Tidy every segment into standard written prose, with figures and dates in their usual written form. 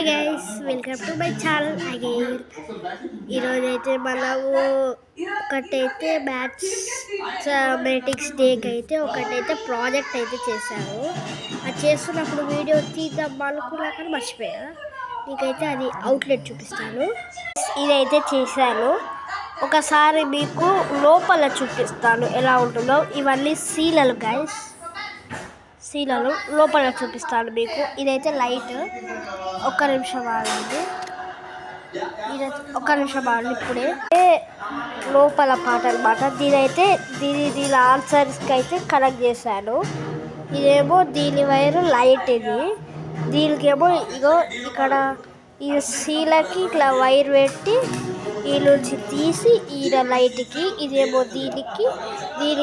Hi guys, welcome to my channel again. ఈరోజైతే మనము ఒకటైతే మ్యాథమెటిక్స్ డేకి అయితే ఒకటైతే ప్రాజెక్ట్ అయితే చేశాను. అది చేస్తున్నప్పుడు వీడియో తీద్దాం అనుకున్నా కానీ మర్చిపోయా. నీకైతే అది అవుట్లెట్ చూపిస్తాను. ఇదైతే చేశాను. ఒకసారి మీకు లోపల చూపిస్తాను ఎలా ఉంటుందో. ఇవన్నీ సీలలు గైస్, సీలలో లోపల చూపిస్తాను మీకు. ఇదైతే లైట్. ఒక్క నిమిషం ఆగండి, ఇప్పుడే లోపల పాట అనమాట. దీని ఆన్సర్స్కి అయితే కనెక్ట్ చేశాను. ఇదేమో దీని వైరు లైట్, దీనికేమో ఇగో ఇక్కడ ఈ సీలకి ఇట్లా వైర్ పెట్టి ఈ నుంచి తీసి ఈడ లైట్కి, ఇదేమో దీనికి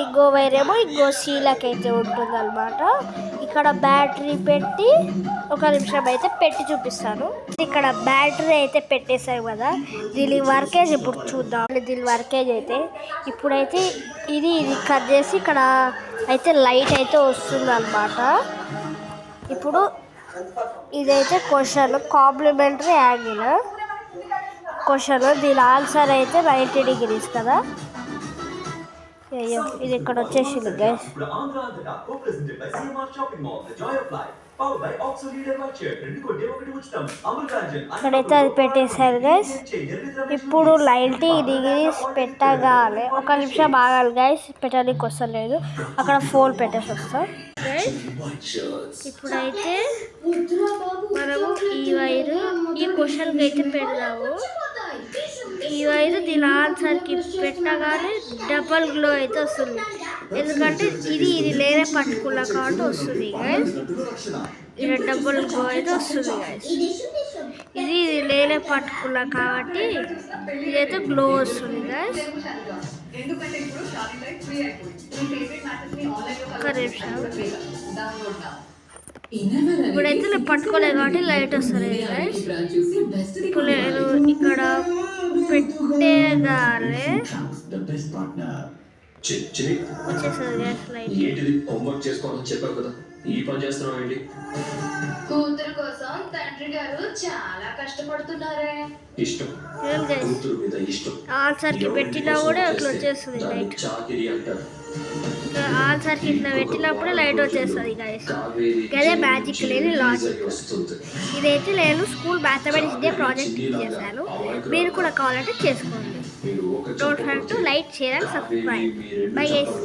ఇంకో వైర్ ఏమో ఇంకో సీలకి అయితే ఉంటుందన్నమాట. ఇక్కడ బ్యాటరీ పెట్టి ఒక నిమిషం అయితే పెట్టి చూపిస్తాను. ఇక్కడ బ్యాటరీ అయితే పెట్టేసాం కదా, దీని వర్కేజ్ ఇప్పుడు చూద్దాం. దీని వర్కేజ్ అయితే ఇప్పుడైతే ఇది కట్ చేసి ఇక్కడ అయితే లైట్ అయితే వస్తుంది అన్నమాట. ఇప్పుడు ఇదైతే క్వశ్చన్, కాంప్లిమెంటరీ యాంగిల్ క్వశ్చన్. దీని ఆన్సర్ అయితే 90 degrees కదా. ఇది ఇక్కడ వచ్చేసింది గైస్. ఇక్కడైతే అది పెట్టేశారు గైస్. ఇప్పుడు 90 degrees పెట్టగానే ఒక నిమిషం ఆగాలి గైస్, పెట్టడానికి వస్తలేదు. అక్కడ ఫోన్ పెట్టేసి వస్తాం గైస్. ఇప్పుడైతే మనము ఈ వైరు ఈ క్వశ్చన్కి అయితే పెడదాము. ఈ వైరు దీని ఆన్సర్కి పెట్టగానే డబల్ గ్లో అయితే వస్తుంది. ఎందుకంటే ఇది లేనే పట్టుకున్నా కాబట్టి వస్తుంది గైస్. ఇలా డబుల్ గ్లో అయితే వస్తుంది గైస్. ఇది లేనే పట్టుకున్నా కాబట్టి ఇదైతే గ్లో వస్తుంది గైస్. ఒక నిమిషం, ఇప్పుడైతే నేను పట్టుకోలేదు కాబట్టి లైట్ వస్తుంది గైస్. ఇప్పుడు నేను ఇక్కడ పెట్టేగానే వచ్చేస్తుంది గైస్ లైట్. కూతురు కోసం తండ్రి గారు చాలా కష్టపడుతున్నారే. ఆన్సర్ కి పెట్టినా కూడా అట్లా వచ్చేస్తుంది లైట్. ఆన్సర్ కి ఇట్లా పెట్టినప్పుడు లైట్ వచ్చేస్తుంది గైస్. అదే మ్యాజిక్ లేని లాజిక్. ఇదైతే నేను స్కూల్ మ్యాథమెటిక్స్ డే ప్రాజెక్ట్ చేశాను. మీరు కూడా కావాలంటే చేసుకోండి. Don't forget to like, share and subscribe. Bye guys.